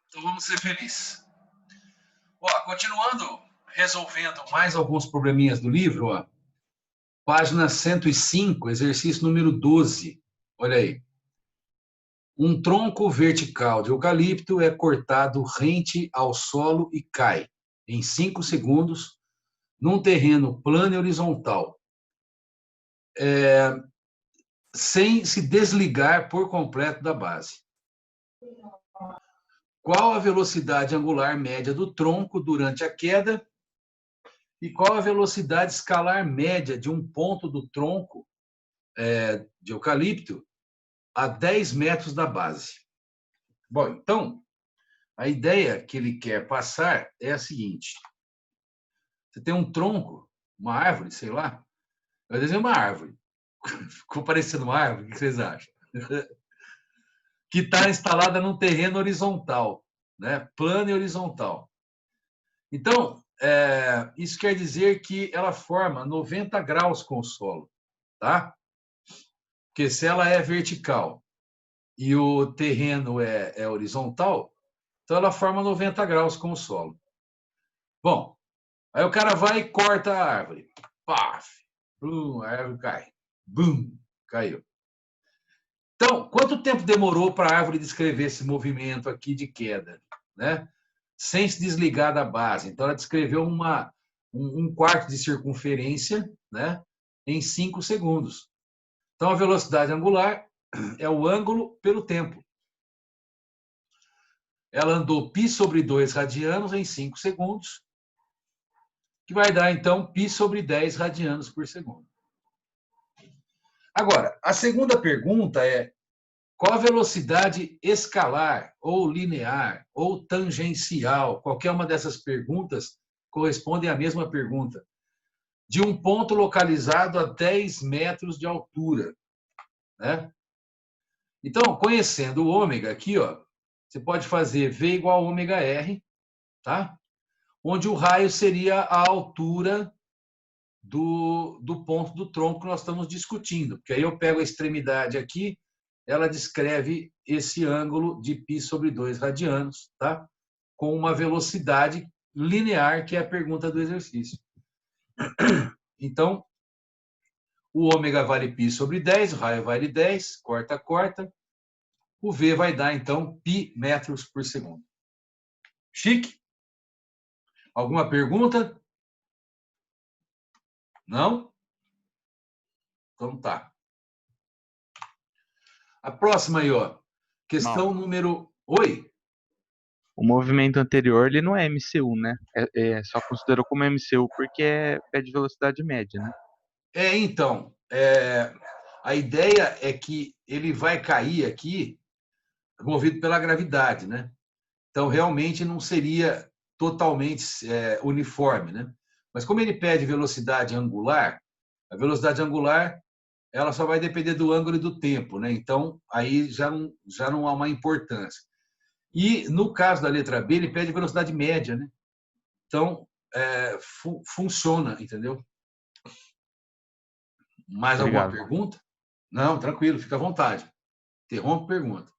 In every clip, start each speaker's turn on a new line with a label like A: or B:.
A: Então vamos ser felizes. Ó, continuando, resolvendo mais alguns probleminhas do livro, ó. Página 105, exercício número 12. Olha aí. Um tronco vertical de eucalipto é cortado rente ao solo e cai, em 5 segundos, num terreno plano e horizontal, sem se desligar por completo da base. Qual a velocidade angular média do tronco durante a queda e qual a velocidade escalar média de um ponto do tronco de eucalipto a 10 metros da base? Bom, então, a ideia que ele quer passar é a seguinte. Você tem um tronco, uma árvore, sei lá. Eu desenhei uma árvore. Ficou parecendo uma árvore? O que vocês acham? Que está instalada num terreno horizontal, né? Plano e horizontal. Então, isso quer dizer que ela forma 90 graus com o solo, tá? Porque se ela é vertical e o terreno é horizontal, então ela forma 90 graus com o solo. Bom, aí o cara vai e corta a árvore. Paf! Bum, a árvore cai. Bum! Caiu. Então, quanto tempo demorou para a árvore descrever esse movimento aqui de queda, né? Sem se desligar da base? Então, ela descreveu um quarto de circunferência, né? Em 5 segundos. Então, a velocidade angular é o ângulo pelo tempo. Ela andou π sobre 2 radianos em 5 segundos, que vai dar, então, π sobre 10 radianos por segundo. Agora, a segunda pergunta é: qual a velocidade escalar, ou linear, ou tangencial? Qualquer uma dessas perguntas corresponde à mesma pergunta. De um ponto localizado a 10 metros de altura, né? Então, conhecendo o ômega aqui, ó, você pode fazer V igual a ômega R, tá? Onde o raio seria a altura do ponto do tronco que nós estamos discutindo. Porque aí eu pego a extremidade aqui, ela descreve esse ângulo de π sobre 2 radianos, tá? Com uma velocidade linear, que é a pergunta do exercício. Então, o ômega vale π sobre 10, o raio vale 10, corta, corta. O V vai dar, então, π metros por segundo. Chique? Alguma pergunta? Não? Então tá. A próxima aí, ó. Questão número... Oi?
B: O movimento anterior, ele não é MCU, né? Só considerou como MCU porque é de velocidade média, né?
A: Então, a ideia é que ele vai cair aqui movido pela gravidade, né? Então, realmente não seria totalmente uniforme, né? Mas como ele pede velocidade angular, a velocidade angular ela só vai depender do ângulo e do tempo, né? Então, aí já não há uma importância. E, no caso da letra B, ele pede velocidade média, né? Então, funciona, entendeu? Mais alguma
B: Obrigado.
A: pergunta? Não, tranquilo, fica à vontade. Interrompe, pergunta.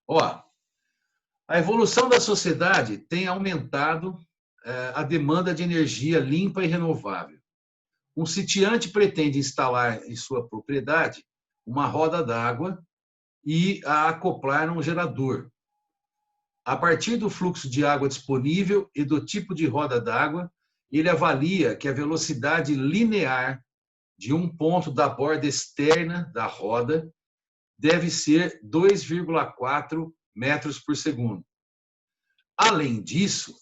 A: Ó, a evolução da sociedade tem aumentado a demanda de energia limpa e renovável. Um sitiante pretende instalar em sua propriedade uma roda d'água e a acoplar num gerador. A partir do fluxo de água disponível e do tipo de roda d'água, ele avalia que a velocidade linear de um ponto da borda externa da roda deve ser 2,4 metros por segundo. Além disso,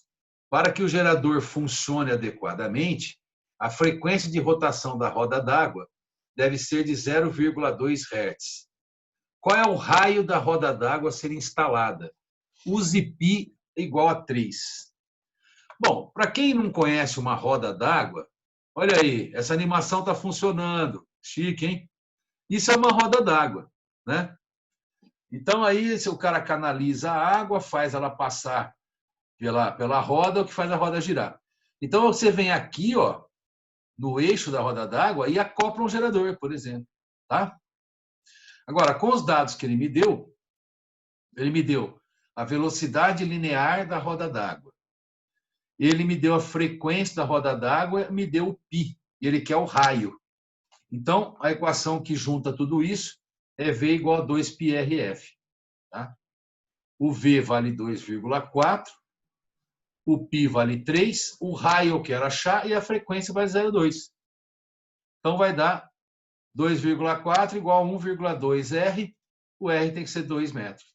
A: para que o gerador funcione adequadamente, a frequência de rotação da roda d'água deve ser de 0,2 Hz. Qual é o raio da roda d'água a ser instalada? Use π igual a 3. Bom, para quem não conhece uma roda d'água, olha aí, essa animação está funcionando. Chique, hein? Isso é uma roda d'água, né? Então, aí, se o cara canaliza a água, faz ela passar pela roda, o que faz a roda girar. Então, você vem aqui, ó, no eixo da roda d'água e acopla um gerador, por exemplo. Tá? Agora, com os dados que ele me deu a velocidade linear da roda d'água, ele me deu a frequência da roda d'água, me deu o π, e ele quer o raio. Então, a equação que junta tudo isso é V igual a 2πrf. Tá? O V vale 2,4, o π vale 3, o raio eu quero achar e a frequência vale 0,2. Então, vai dar 2,4 igual a 1,2 R, o R tem que ser 2 metros.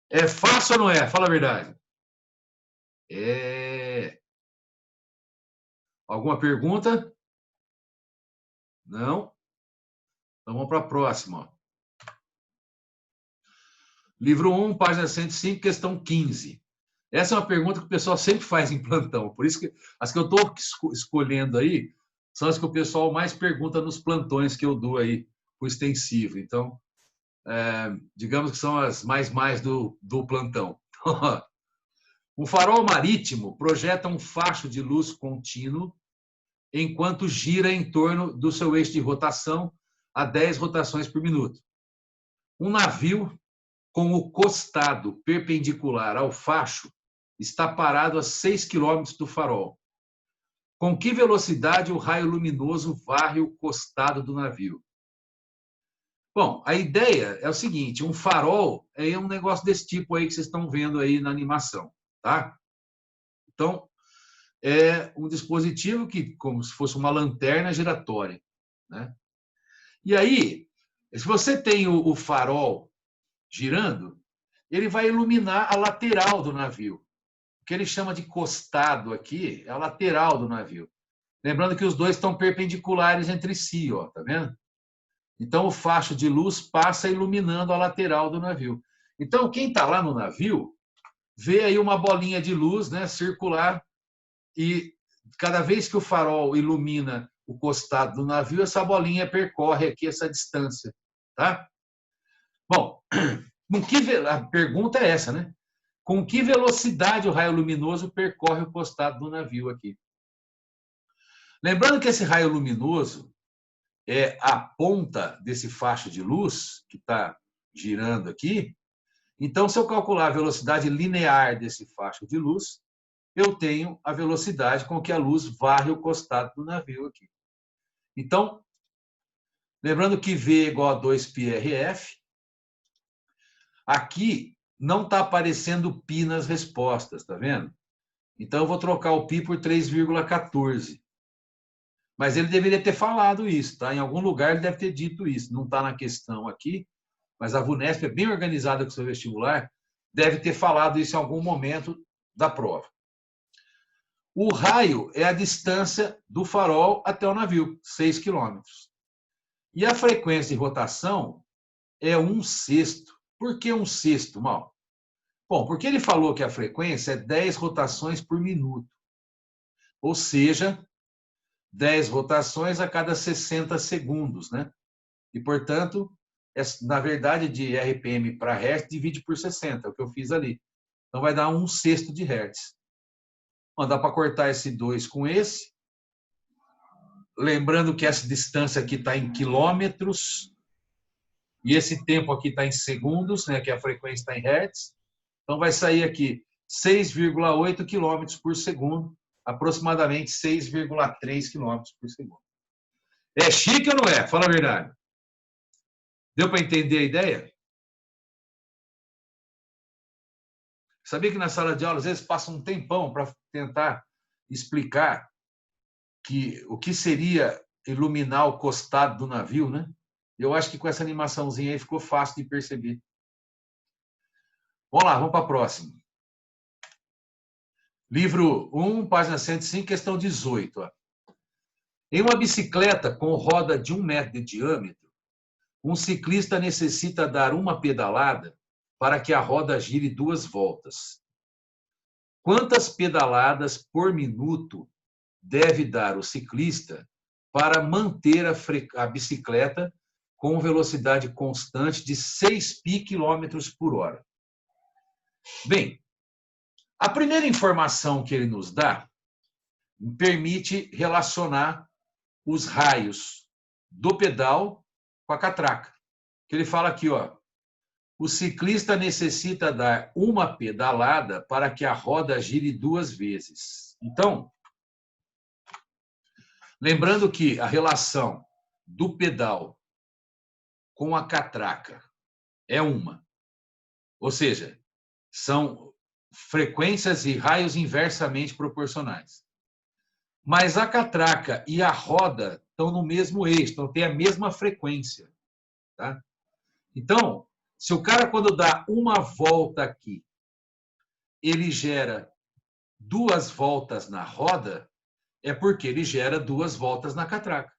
A: É fácil ou não é? Fala a verdade. É... Alguma pergunta? Não? Então vamos para a próxima. Ó. Livro 1, página 105, questão 15. Essa é uma pergunta que o pessoal sempre faz em plantão. Por isso que as que eu estou escolhendo aí são as que o pessoal mais pergunta nos plantões que eu dou aí, o extensivo. Então, digamos que são as mais do plantão. Um farol marítimo projeta um facho de luz contínuo enquanto gira em torno do seu eixo de rotação a 10 rotações por minuto. Um navio com o costado perpendicular ao facho está parado a 6 km do farol. Com que velocidade o raio luminoso varre o costado do navio? Bom, a ideia é o seguinte, um farol é um negócio desse tipo aí que vocês estão vendo aí na animação, tá? Então, é um dispositivo que, como se fosse uma lanterna giratória, né? E aí, se você tem o farol girando, ele vai iluminar a lateral do navio. O que ele chama de costado aqui é a lateral do navio. Lembrando que os dois estão perpendiculares entre si, ó, tá vendo? Então, o facho de luz passa iluminando a lateral do navio. Então, quem está lá no navio vê aí uma bolinha de luz, né, circular, e cada vez que o farol ilumina o costado do navio, essa bolinha percorre aqui essa distância, tá? Bom, a pergunta é essa, né? Com que velocidade o raio luminoso percorre o costado do navio aqui? Lembrando que esse raio luminoso é a ponta desse facho de luz que está girando aqui. Então, se eu calcular a velocidade linear desse facho de luz, eu tenho a velocidade com que a luz varre o costado do navio aqui. Então, lembrando que V é igual a 2πrf, aqui não está aparecendo π nas respostas, tá vendo? Então, eu vou trocar o π por 3,14. Mas ele deveria ter falado isso, tá? Em algum lugar ele deve ter dito isso. Não está na questão aqui, mas a VUNESP é bem organizada com o seu vestibular, deve ter falado isso em algum momento da prova. O raio é a distância do farol até o navio, 6 km. E a frequência de rotação é 1/6. Por que 1/6, Mal? Bom, porque ele falou que a frequência é 10 rotações por minuto. Ou seja, 10 rotações a cada 60 segundos, né? E, portanto, na verdade, de RPM para Hertz, divide por 60, é o que eu fiz ali. Então, vai dar 1/6 de Hertz. Bom, dá para cortar esse 2 com esse. Lembrando que essa distância aqui está em quilômetros e esse tempo aqui está em segundos, né, que a frequência está em Hertz. Então, vai sair aqui 6,8 quilômetros por segundo, aproximadamente 6,3 quilômetros por segundo. É chique ou não é? Fala a verdade. Deu para entender a ideia? Sabia que na sala de aula, às vezes, passa um tempão para tentar explicar o que seria iluminar o costado do navio, né? Eu acho que com essa animaçãozinha aí ficou fácil de perceber. Vamos lá, vamos para a próxima. Livro 1, página 105, questão 18. Ó. Em uma bicicleta com roda de 1 metro de diâmetro, um ciclista necessita dar uma pedalada para que a roda gire 2 voltas. quantas pedaladas por minuto deve dar o ciclista para manter a bicicleta com velocidade constante de 6 km por hora? Bem, a primeira informação que ele nos dá permite relacionar os raios do pedal com a catraca. Que ele fala aqui, ó, o ciclista necessita dar uma pedalada para que a roda gire 2 vezes. Então, lembrando que a relação do pedal com a catraca é uma, ou seja, são frequências e raios inversamente proporcionais. Mas a catraca e a roda estão no mesmo eixo, então tem a mesma frequência. Tá? Então, se o cara, quando dá uma volta aqui, ele gera 2 voltas na roda, é porque ele gera 2 voltas na catraca.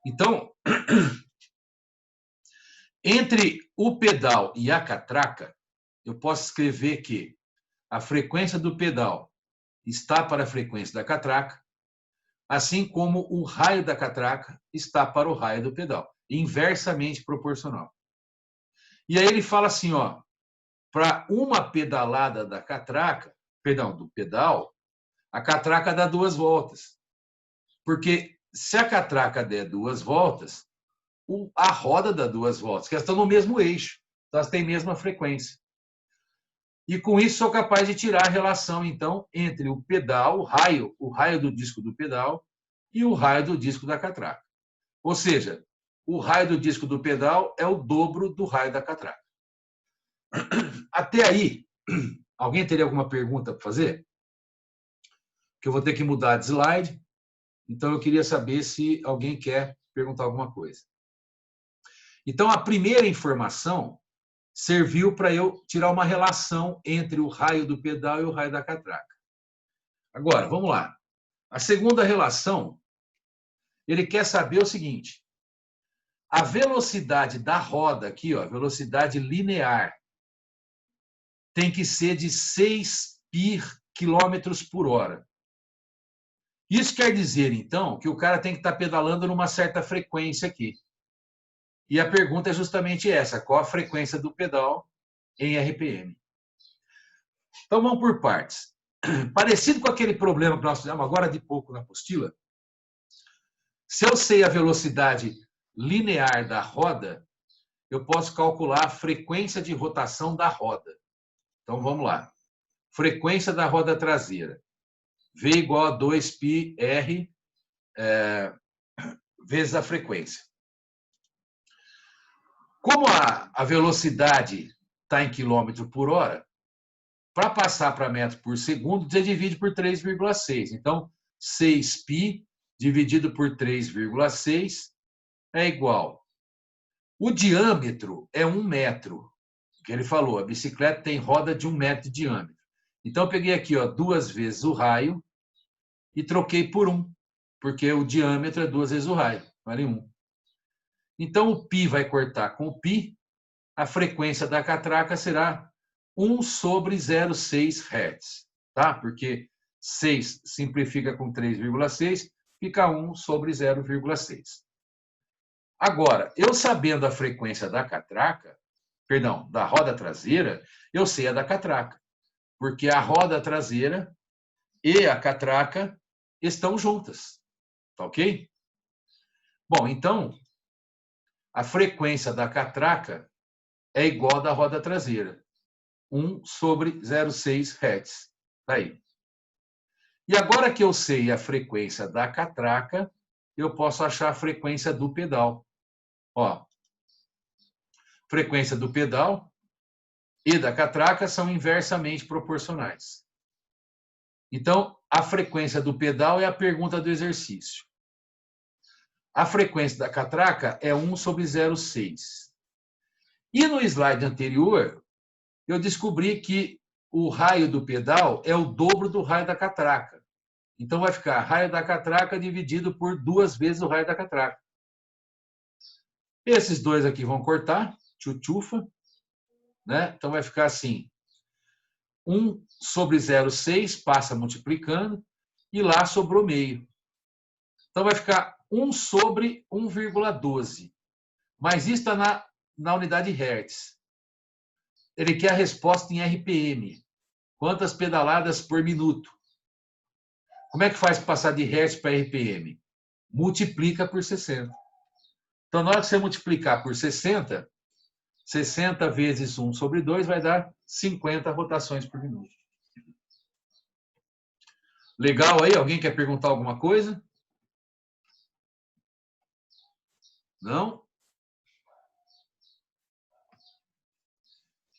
A: Então, entre o pedal e a catraca, eu posso escrever que a frequência do pedal está para a frequência da catraca, assim como o raio da catraca está para o raio do pedal, inversamente proporcional. E aí ele fala assim, ó, para uma pedalada da catraca, perdão, do pedal, a catraca dá 2 voltas. Porque se a catraca der 2 voltas, a roda dá 2 voltas, que elas estão no mesmo eixo, então elas têm a mesma frequência. E com isso sou capaz de tirar a relação, então, entre o pedal, o raio do disco do pedal e o raio do disco da catraca. Ou seja, o raio do disco do pedal é o dobro do raio da catraca. Até aí, alguém teria alguma pergunta para fazer? Que eu vou ter que mudar de slide, então eu queria saber se alguém quer perguntar alguma coisa. Então, a primeira informação serviu para eu tirar uma relação entre o raio do pedal e o raio da catraca. Agora, vamos lá. A segunda relação, ele quer saber o seguinte: a velocidade da roda aqui, ó, a velocidade linear, tem que ser de 6 km por hora. Isso quer dizer, então, que o cara tem que estar pedalando numa certa frequência aqui. E a pergunta é justamente essa: qual a frequência do pedal em RPM? Então, vamos por partes. Parecido com aquele problema que nós fizemos agora de pouco na apostila, se eu sei a velocidade linear da roda, eu posso calcular a frequência de rotação da roda. Então, vamos lá. Frequência da roda traseira. V igual a 2πr vezes a frequência. Como a velocidade está em quilômetro por hora, para passar para metro por segundo, você divide por 3,6. Então, 6π dividido por 3,6 é igual. O diâmetro é 1 metro. Que ele falou, a bicicleta tem roda de 1 metro de diâmetro. Então, eu peguei aqui, ó, 2 vezes o raio e troquei por 1, porque o diâmetro é 2 vezes o raio, vale 1. Então, o π vai cortar com o π, a frequência da catraca será 1 sobre 0,6 Hz, tá? Porque 6 simplifica com 3,6, fica 1 sobre 0,6. Agora, eu sabendo a frequência da catraca, perdão, da roda traseira, eu sei a da catraca, porque a roda traseira e a catraca estão juntas, tá ok? Bom, então, a frequência da catraca é igual à da roda traseira, 1 sobre 0,6 Hz. Tá aí. E agora que eu sei a frequência da catraca, eu posso achar a frequência do pedal. Ó, frequência do pedal e da catraca são inversamente proporcionais. Então, a frequência do pedal é a pergunta do exercício. A frequência da catraca é 1 sobre 0,6. E no slide anterior, eu descobri que o raio do pedal é o dobro do raio da catraca. Então, vai ficar raio da catraca dividido por 2 vezes o raio da catraca. Esses dois aqui vão cortar, tchutchufa, né? Então, vai ficar assim. 1 sobre 0,6 passa multiplicando e lá sobrou meio. Então, vai ficar 1 sobre 1,12. Mas isso está na unidade Hertz. Ele quer a resposta em RPM. Quantas pedaladas por minuto? Como é que faz para passar de Hertz para RPM? Multiplica por 60. Então, na hora que você multiplicar por 60, 60 vezes 1 sobre 2 vai dar 50 rotações por minuto. Legal aí? Alguém quer perguntar alguma coisa? Não?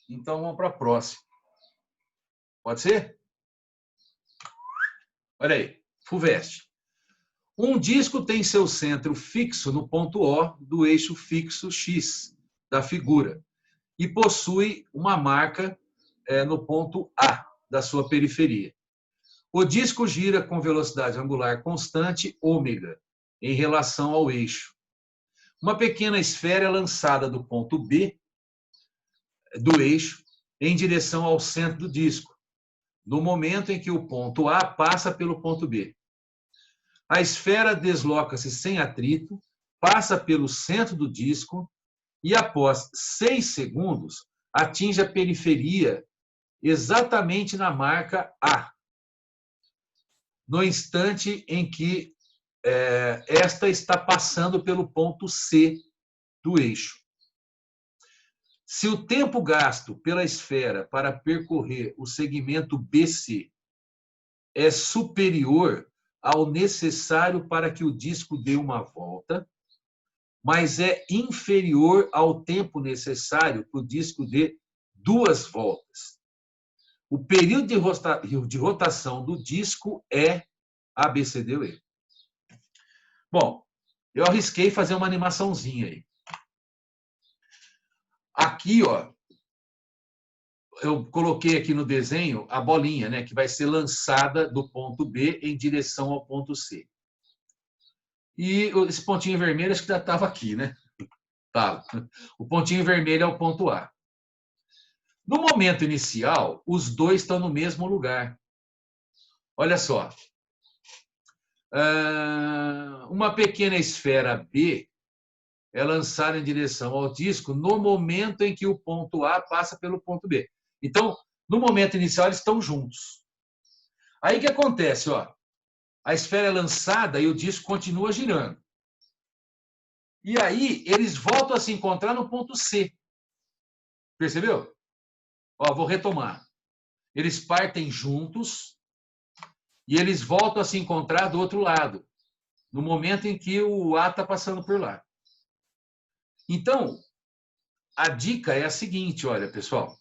A: Então, vamos para a próxima. Pode ser? Olha aí, FUVEST. Um disco tem seu centro fixo no ponto O do eixo fixo X da figura e possui uma marca no ponto A da sua periferia. O disco gira com velocidade angular constante, ômega, em relação ao eixo. Uma pequena esfera é lançada do ponto B do eixo em direção ao centro do disco, no momento em que o ponto A passa pelo ponto B. A esfera desloca-se sem atrito, passa pelo centro do disco e, após 6 segundos, atinge a periferia exatamente na marca A, no instante em que esta está passando pelo ponto C do eixo. Se o tempo gasto pela esfera para percorrer o segmento BC é superior ao necessário para que o disco dê uma volta, mas é inferior ao tempo necessário para o disco dê 2 voltas. O período de rotação do disco é ABCDE. Bom, eu arrisquei fazer uma animaçãozinha aí. Aqui, ó, eu coloquei aqui no desenho a bolinha, né, que vai ser lançada do ponto B em direção ao ponto C. E esse pontinho vermelho acho que já estava aqui, né? Tá. O pontinho vermelho é o ponto A. No momento inicial, os dois estão no mesmo lugar. Olha só. Uma pequena esfera B é lançada em direção ao disco no momento em que o ponto A passa pelo ponto B. Então, no momento inicial, eles estão juntos. Aí o que acontece? Ó, a esfera é lançada e o disco continua girando. E aí, eles voltam a se encontrar no ponto C. Percebeu? Ó, vou retomar. Eles partem juntos e eles voltam a se encontrar do outro lado, no momento em que o A está passando por lá. Então, a dica é a seguinte, olha, pessoal.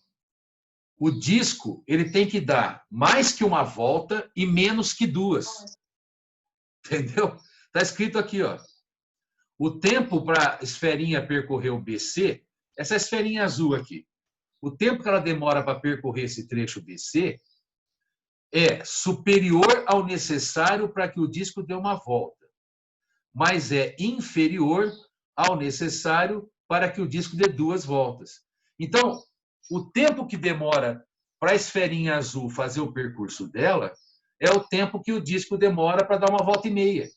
A: O disco ele tem que dar mais que uma volta e menos que 2. Entendeu? Está escrito aqui, ó. O tempo para a esferinha percorrer o BC, essa esferinha azul aqui, o tempo que ela demora para percorrer esse trecho BC é superior ao necessário para que o disco dê uma volta, mas é inferior ao necessário para que o disco dê 2 voltas. Então, o tempo que demora para a esferinha azul fazer o percurso dela é o tempo que o disco demora para dar uma volta e meia.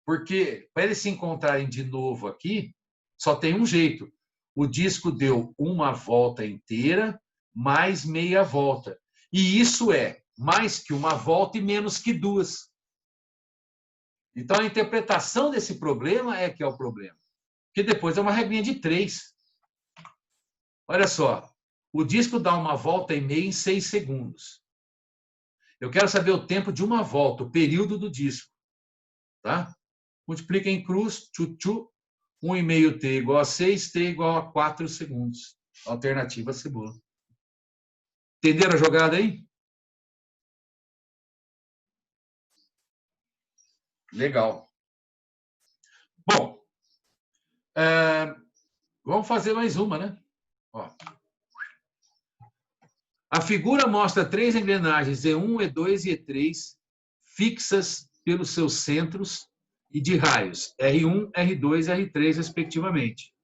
A: Porque, para eles se encontrarem de novo aqui, só tem um jeito. O disco deu uma volta inteira, mais meia volta. E isso é mais que uma volta e menos que 2. Então, a interpretação desse problema é que é o problema. Porque depois é uma regrinha de 3. Olha só, o disco dá uma volta e meia em 6 segundos. Eu quero saber o tempo de uma volta, o período do disco. Tá? Multiplica em cruz, 1,5t igual a 6, t igual a 4 segundos. Alternativa cebola. Entenderam a jogada aí? Legal. Bom, vamos fazer mais uma, né? Ó. A figura mostra 3 engrenagens E1, E2 e E3 fixas pelos seus centros e de raios R1, R2 e R3, respectivamente.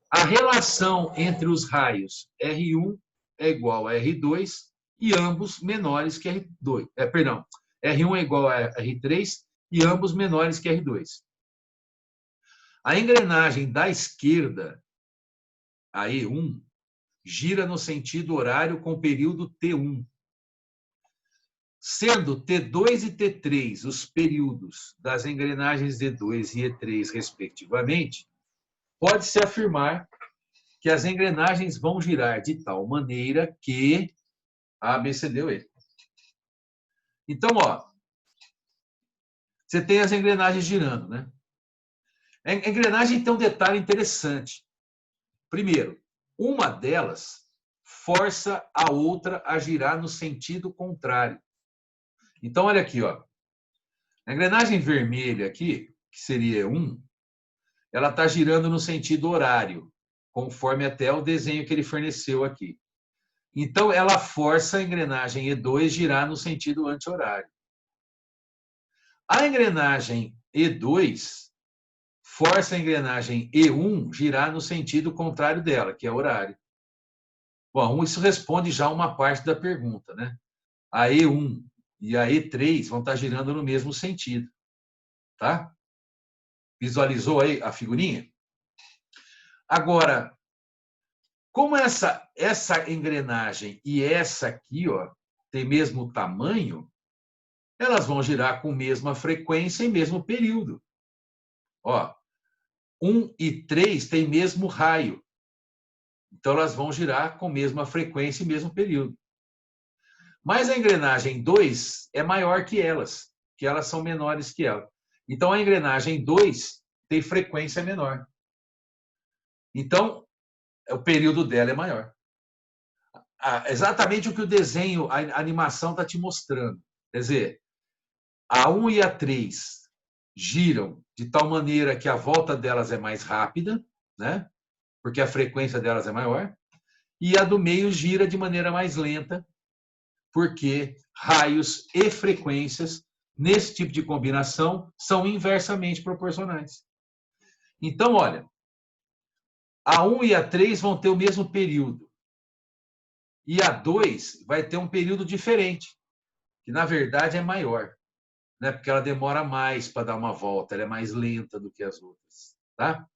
A: A relação entre os raios R1 é igual a R2 e ambos menores que R2. Perdão, R1 é igual a R3 e ambos menores que R2. A engrenagem da esquerda, a E1, gira no sentido horário com período T1. Sendo T2 e T3 os períodos das engrenagens D2 e E3, respectivamente, pode-se afirmar que as engrenagens vão girar de tal maneira que A, B, C, D ou E. Então, ó, você tem as engrenagens girando, né? A engrenagem tem um detalhe interessante. Primeiro, uma delas força a outra a girar no sentido contrário. Então, olha aqui, ó. A engrenagem vermelha aqui, que seria 1, ela está girando no sentido horário, conforme até o desenho que ele forneceu aqui. Então, ela força a engrenagem E2 girar no sentido anti-horário. A engrenagem E2 força a engrenagem E1 girar no sentido contrário dela, que é horário. Bom, isso responde já uma parte da pergunta, né? A E1 e a E3 vão estar girando no mesmo sentido, tá? Visualizou aí a figurinha? Agora, como essa engrenagem e essa aqui, ó, tem mesmo tamanho, elas vão girar com mesma frequência e mesmo período. Ó, 1 e 3 têm mesmo raio. Então, elas vão girar com mesma frequência e mesmo período. Mas a engrenagem 2 é maior que elas são menores que ela. Então, a engrenagem 2 tem frequência menor. Então, o período dela é maior. Exatamente o que o desenho, a animação está te mostrando. Quer dizer, a 1 e a 3 giram de tal maneira que a volta delas é mais rápida, né? Porque a frequência delas é maior, e a do meio gira de maneira mais lenta, porque raios e frequências, nesse tipo de combinação, são inversamente proporcionais. Então, olha, a 1 e a 3 vão ter o mesmo período, e a 2 vai ter um período diferente, que na verdade é maior, né? Porque ela demora mais para dar uma volta, ela é mais lenta do que as outras. Tá?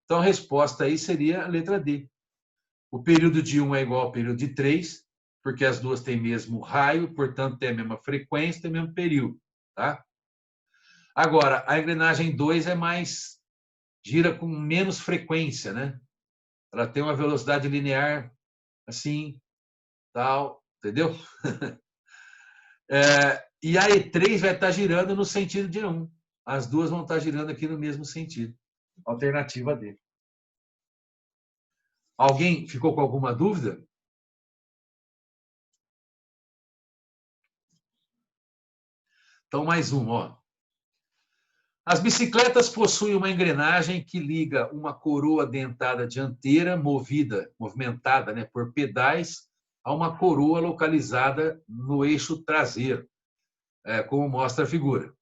A: Então, a resposta aí seria a letra D. O período de 1 é igual ao período de 3, porque as duas têm mesmo raio, portanto, têm a mesma frequência, têm o mesmo período. Tá? Agora, a engrenagem 2 é mais, gira com menos frequência, né? Ela tem uma velocidade linear assim, tal, entendeu? E a E3 vai estar girando no sentido de 1. As duas vão estar girando aqui no mesmo sentido. Alternativa D. Alguém ficou com alguma dúvida? Então, mais um, ó. As bicicletas possuem uma engrenagem que liga uma coroa dentada dianteira movimentada, né, por pedais, a uma coroa localizada no eixo traseiro, como mostra a figura.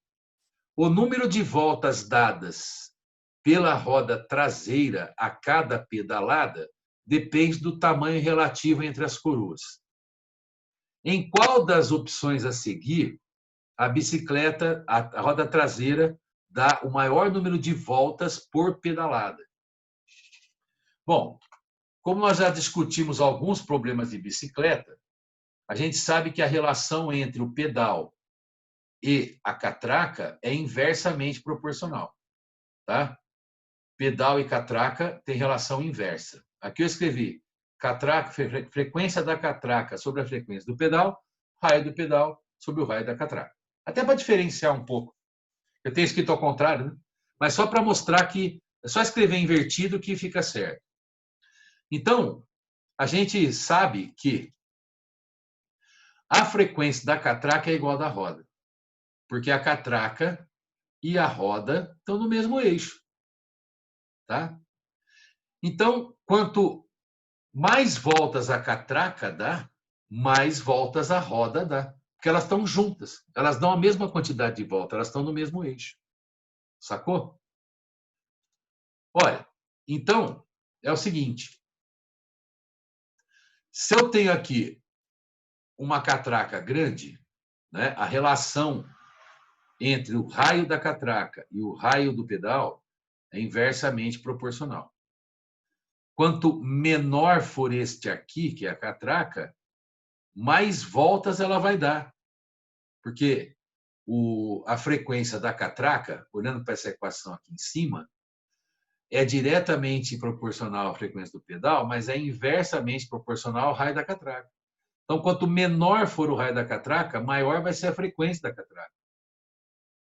A: O número de voltas dadas pela roda traseira a cada pedalada depende do tamanho relativo entre as coroas. Em qual das opções a seguir, a bicicleta, a roda traseira, dá o maior número de voltas por pedalada? Bom, como nós já discutimos alguns problemas de bicicleta, a gente sabe que a relação entre o pedal e a catraca é inversamente proporcional, tá? Pedal e catraca têm relação inversa. Aqui eu escrevi catraca, frequência da catraca sobre a frequência do pedal, raio do pedal sobre o raio da catraca. Até para diferenciar um pouco. Eu tenho escrito ao contrário, né? Mas só para mostrar que é só escrever invertido que fica certo. Então, a gente sabe que a frequência da catraca é igual à da roda, porque a catraca e a roda estão no mesmo eixo. Tá? Então, quanto mais voltas a catraca dá, mais voltas a roda dá. Porque elas estão juntas. Elas dão a mesma quantidade de voltas, elas estão no mesmo eixo. Sacou? Olha, então, é o seguinte. Se eu tenho aqui uma catraca grande, né, a relação entre o raio da catraca e o raio do pedal é inversamente proporcional. Quanto menor for este aqui, que é a catraca, mais voltas ela vai dar. Porque a frequência da catraca, olhando para essa equação aqui em cima, é diretamente proporcional à frequência do pedal, mas é inversamente proporcional ao raio da catraca. Então, quanto menor for o raio da catraca, maior vai ser a frequência da catraca.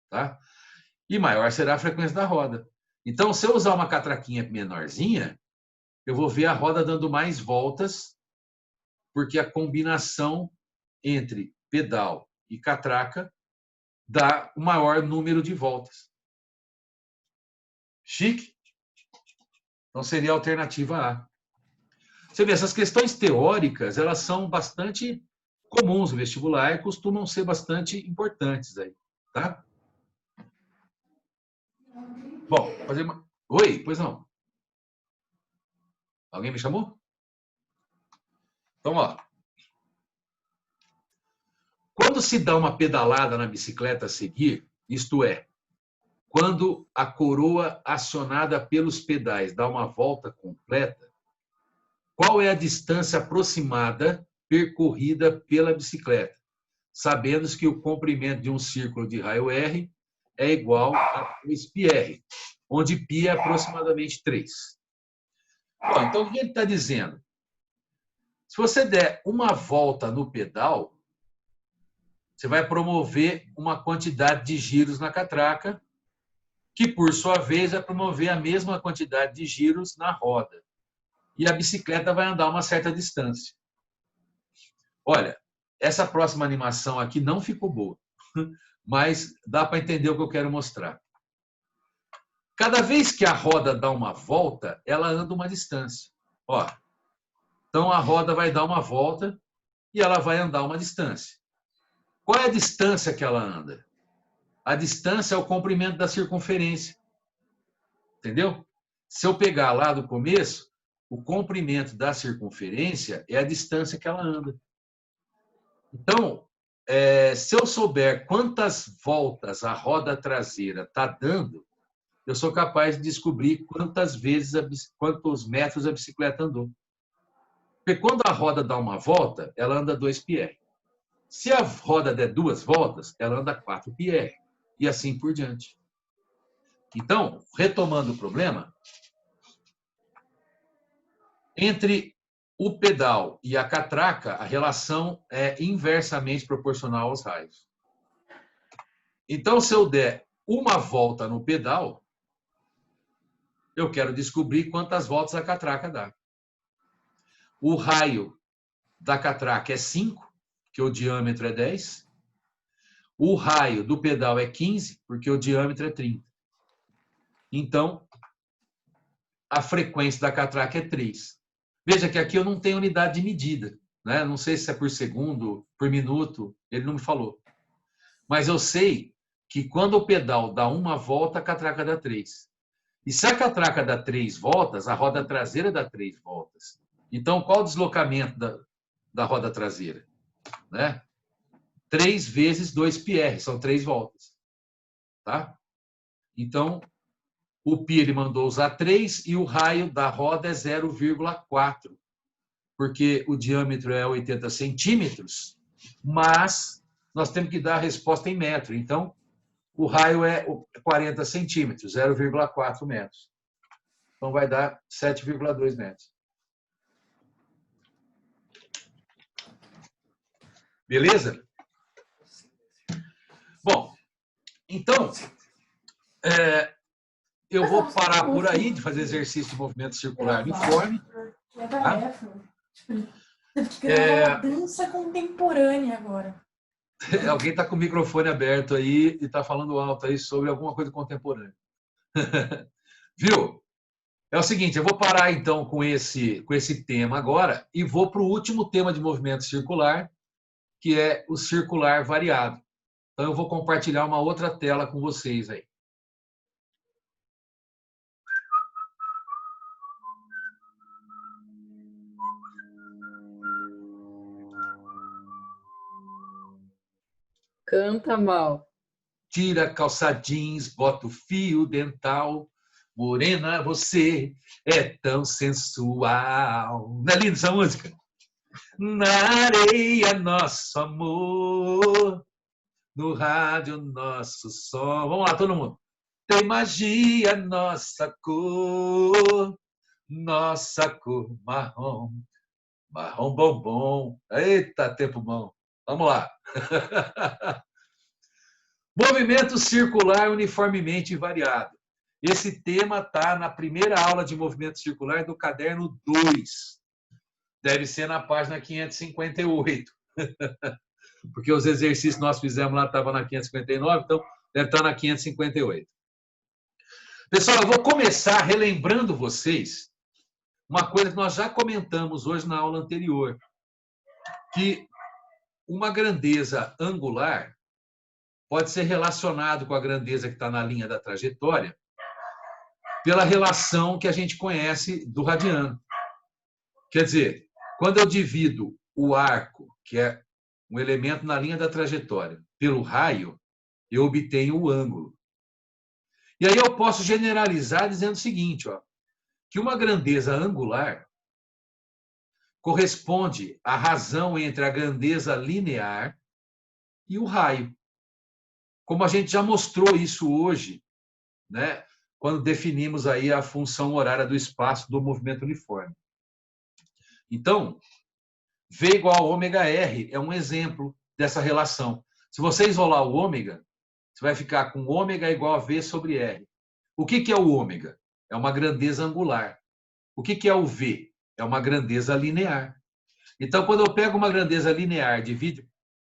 A: Tá? E maior será a frequência da roda. Então, se eu usar uma catraquinha menorzinha, eu vou ver a roda dando mais voltas, porque a combinação entre pedal e catraca dá o maior número de voltas. Chique? Então, seria a alternativa A. Você vê, essas questões teóricas, elas são bastante comuns no vestibular e costumam ser bastante importantes aí, tá? Bom, fazer uma... Oi, pois não. Alguém me chamou? Então, ó. Quando se dá uma pedalada na bicicleta a seguir, isto é, quando a coroa acionada pelos pedais dá uma volta completa, qual é a distância aproximada percorrida pela bicicleta? Sabendo que o comprimento de um círculo de raio R é igual a 2πr, onde π é aproximadamente 3. Bom, então, o que ele está dizendo? Se você der uma volta no pedal, você vai promover uma quantidade de giros na catraca, que, por sua vez, vai promover a mesma quantidade de giros na roda. E a bicicleta vai andar uma certa distância. Olha, essa próxima animação aqui não ficou boa, mas dá para entender o que eu quero mostrar. Cada vez que a roda dá uma volta, ela anda uma distância. Ó, então, a roda vai dar uma volta e ela vai andar uma distância. Qual é a distância que ela anda? A distância é o comprimento da circunferência. Entendeu? Se eu pegar lá do começo, o comprimento da circunferência é a distância que ela anda. Então, se eu souber quantas voltas a roda traseira está dando, eu sou capaz de descobrir quantos metros a bicicleta andou. Porque quando a roda dá uma volta, ela anda 2πr. Se a roda der 2 voltas, ela anda 4πr. E assim por diante. Então, retomando o problema, entre o pedal e a catraca, a relação é inversamente proporcional aos raios. Então, se eu der uma volta no pedal, eu quero descobrir quantas voltas a catraca dá. O raio da catraca é 5, porque o diâmetro é 10. O raio do pedal é 15, porque o diâmetro é 30. Então, a frequência da catraca é 3. Veja que aqui eu não tenho unidade de medida, né? Não sei se é por segundo, por minuto, ele não me falou. Mas eu sei que quando o pedal dá uma volta, a catraca dá 3. E se a catraca dá 3 voltas, a roda traseira dá 3 voltas. Então, qual o deslocamento da roda traseira? Né? 3 vezes 2πr, são 3 voltas. Tá? Então, o π ele mandou usar 3 e o raio da roda é 0,4, porque o diâmetro é 80 centímetros, mas nós temos que dar a resposta em metro. Então, o raio é 40 centímetros, 0,4 metros. Então, vai dar 7,2 metros. Beleza? Bom, então, eu vou parar por aí de fazer exercício de movimento circular uniforme. Tá?
C: Dança contemporânea agora.
A: Alguém está com o microfone aberto aí e está falando alto aí sobre alguma coisa contemporânea. Viu? É o seguinte, eu vou parar então com esse tema agora e vou para o último tema de movimento circular, que é o circular variado. Então, eu vou compartilhar uma outra tela com vocês aí.
D: Canta mal.
A: Tira a calça jeans, bota o fio dental. Morena, você é tão sensual. Não é linda essa música? Na areia, nosso amor. No rádio, nosso som. Vamos lá, todo mundo. Tem magia, nossa cor marrom. Marrom bombom. Eita, tempo bom. Vamos lá. Movimento circular uniformemente variado. Esse tema está na primeira aula de movimento circular do caderno 2. Deve ser na página 558. Porque os exercícios que nós fizemos lá estavam na 559, então deve estar na 558. Pessoal, eu vou começar relembrando vocês uma coisa que nós já comentamos hoje na aula anterior, que uma grandeza angular pode ser relacionado com a grandeza que está na linha da trajetória pela relação que a gente conhece do radiano. Quer dizer, quando eu divido o arco, que é um elemento na linha da trajetória, pelo raio, eu obtenho o ângulo. E aí eu posso generalizar dizendo o seguinte, ó, que uma grandeza angular corresponde à razão entre a grandeza linear e o raio. Como a gente já mostrou isso hoje, né, quando definimos aí a função horária do espaço do movimento uniforme. Então, V igual a ômega R é um exemplo dessa relação. Se você isolar o ômega, você vai ficar com ômega igual a V sobre R. O que é o ômega? É uma grandeza angular. O que é o V? É uma grandeza linear. Então, quando eu pego uma grandeza linear e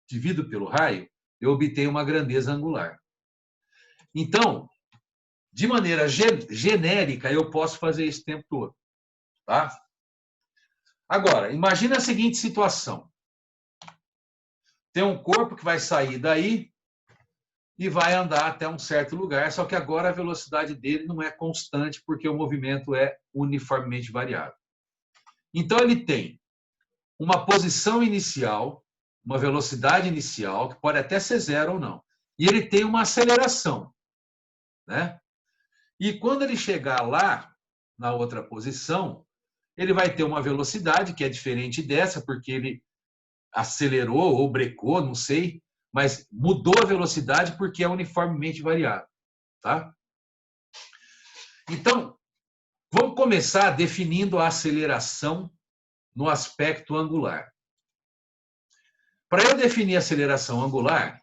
A: divido pelo raio, eu obtenho uma grandeza angular. Então, de maneira genérica, eu posso fazer esse tempo todo. Tá? Agora, imagina a seguinte situação. Tem um corpo que vai sair daí e vai andar até um certo lugar, só que agora a velocidade dele não é constante, porque o movimento é uniformemente variável. Então, ele tem uma posição inicial, uma velocidade inicial, que pode até ser zero ou não, e ele tem uma aceleração, né? E quando ele chegar lá, na outra posição, ele vai ter uma velocidade que é diferente dessa, porque ele acelerou ou brecou, não sei, mas mudou a velocidade porque é uniformemente variável. Tá? Então, vamos começar definindo a aceleração no aspecto angular. Para eu definir a aceleração angular,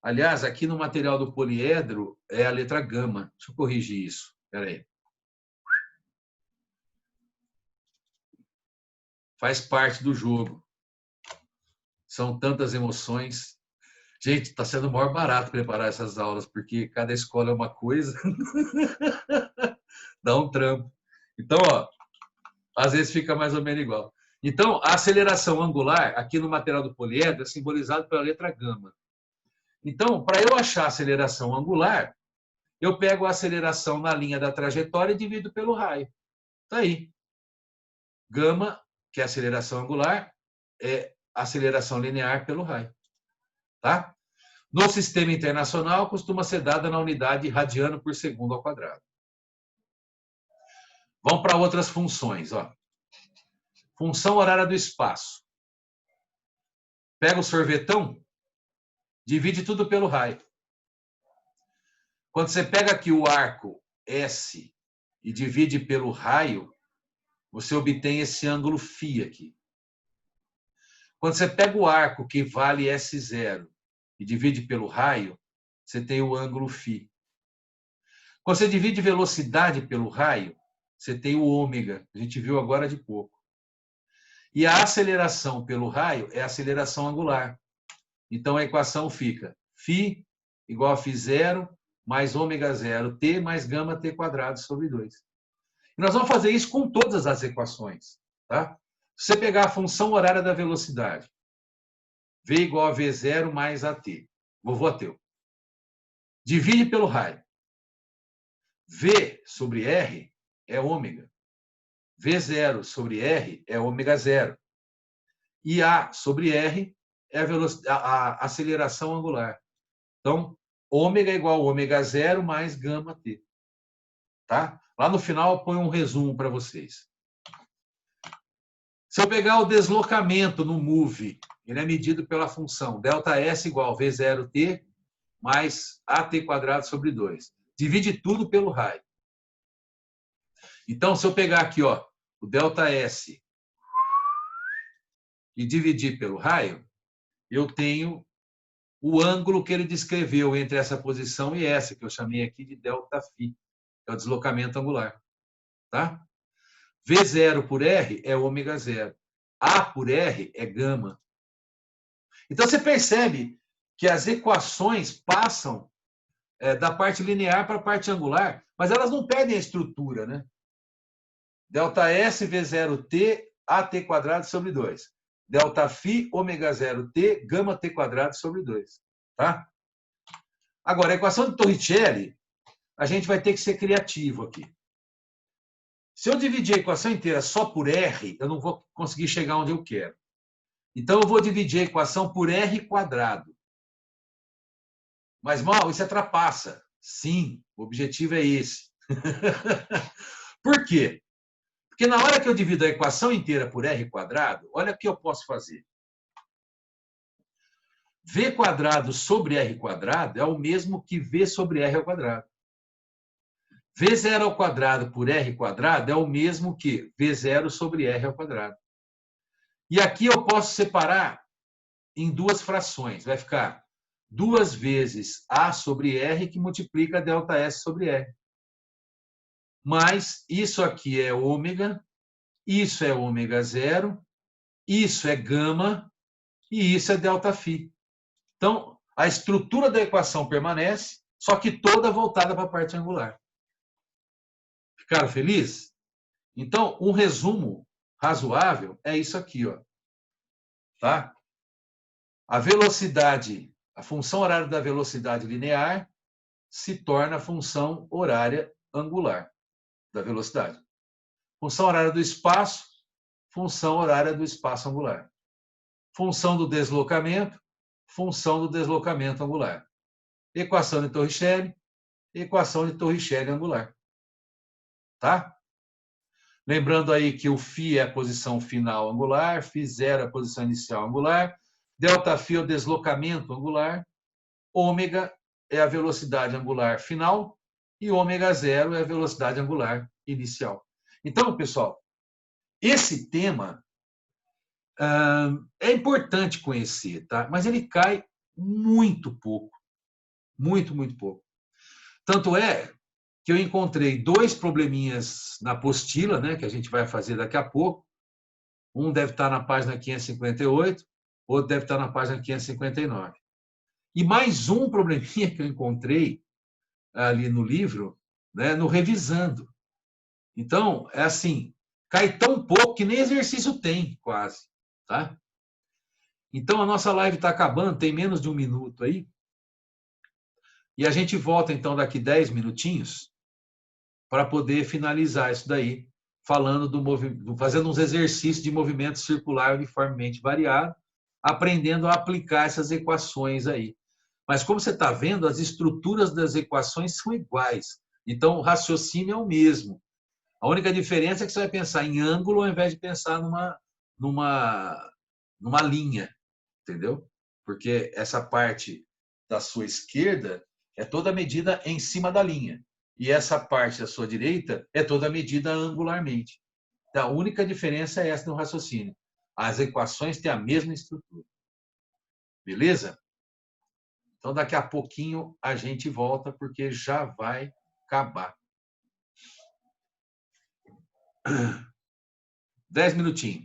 A: aliás, aqui no material do poliedro é a letra gama. Deixa eu corrigir isso. Espera aí. Faz parte do jogo. São tantas emoções. Gente, está sendo o maior barato preparar essas aulas, porque cada escola é uma coisa. Dá um trampo. Então, ó, às vezes fica mais ou menos igual. Então, a aceleração angular, aqui no material do poliedro, é simbolizado pela letra gama. Então, para eu achar a aceleração angular, eu pego a aceleração na linha da trajetória e divido pelo raio. Está aí. Gama, que é a aceleração angular, é a aceleração linear pelo raio. Tá? No sistema internacional, costuma ser dada na unidade radiano por segundo ao quadrado. Vamos para outras funções. Ó. Função horária do espaço. Pega o sorvetão, divide tudo pelo raio. Quando você pega aqui o arco S e divide pelo raio, você obtém esse ângulo φ aqui. Quando você pega o arco que vale S0 e divide pelo raio, você tem o ângulo φ. Quando você divide velocidade pelo raio, você tem o ômega. A gente viu agora de pouco. E a aceleração pelo raio é a aceleração angular. Então, a equação fica φ igual a φ0 mais ômega 0 t mais gama t quadrado sobre 2. E nós vamos fazer isso com todas as equações. Tá? Se você pegar a função horária da velocidade, V igual a V0 mais AT, vovô ateu. Divide pelo raio. V sobre R é ômega. V0 sobre R é ômega 0. E A sobre R é a aceleração angular. Então, ômega é igual a ômega zero mais gama t. Tá? Lá no final eu ponho um resumo para vocês. Se eu pegar o deslocamento no move, ele é medido pela função ΔS igual a V0t mais AT² sobre 2. Divide tudo pelo raio. Então, se eu pegar aqui, ó, o ΔS e dividir pelo raio, eu tenho o ângulo que ele descreveu entre essa posição e essa, que eu chamei aqui de ΔΦ, que é o deslocamento angular. Tá? V0 por R é ômega zero. A por R é gama. Então, você percebe que as equações passam da parte linear para a parte angular, mas elas não perdem a estrutura, né? ΔS V0t AT² sobre 2. ΔΦ ômega 0t gama t² sobre 2. Tá? Agora, a equação de Torricelli, a gente vai ter que ser criativo aqui. Se eu dividir a equação inteira só por R, eu não vou conseguir chegar onde eu quero. Então, eu vou dividir a equação por R². Mas, mal, isso é trapaça. Sim, o objetivo é esse. Por quê? Porque na hora que eu divido a equação inteira por R², olha o que eu posso fazer. V² sobre R² é o mesmo que V sobre R ao quadrado. V0² por R² é o mesmo que V0 sobre R ao quadrado. E aqui eu posso separar em duas frações. Vai ficar 2 vezes A sobre R, que multiplica ΔS sobre R. Mas isso aqui é ômega, isso é ômega zero, isso é gama e isso é ΔΦ. Então, a estrutura da equação permanece, só que toda voltada para a parte angular. Ficaram felizes? Então, um resumo razoável é isso aqui, ó. Tá? A velocidade, a função horária da velocidade linear se torna a função horária angular da velocidade. Função horária do espaço, função horária do espaço angular. Função do deslocamento, função do deslocamento angular. Equação de Torricelli, equação de Torricelli angular. Tá? Lembrando aí que o φ é a posição final angular, φ0 é a posição inicial angular, ΔΦ é o deslocamento angular, ômega é a velocidade angular final e ômega zero é a velocidade angular inicial. Então, pessoal, esse tema é importante conhecer, tá? Mas ele cai muito pouco. Muito, muito pouco. Tanto é que eu encontrei 2 probleminhas na apostila, né, que a gente vai fazer daqui a pouco. Um deve estar na página 558, outro deve estar na página 559. E mais um probleminha que eu encontrei ali no livro, né, no Revisando. Então, é assim, cai tão pouco que nem exercício tem, quase. Tá? Então, a nossa live está acabando, tem menos de 1 minuto aí. E a gente volta, então, daqui 10 minutinhos para poder finalizar isso daí, falando fazendo uns exercícios de movimento circular uniformemente variado, aprendendo a aplicar essas equações aí. Mas, como você está vendo, as estruturas das equações são iguais. Então, o raciocínio é o mesmo. A única diferença é que você vai pensar em ângulo ao invés de pensar numa linha, entendeu? Porque essa parte da sua esquerda é toda medida em cima da linha. E essa parte da sua direita é toda medida angularmente. Então, a única diferença é essa no raciocínio. As equações têm a mesma estrutura. Beleza? Então, daqui a pouquinho a gente volta, porque já vai acabar. 10 minutinhos.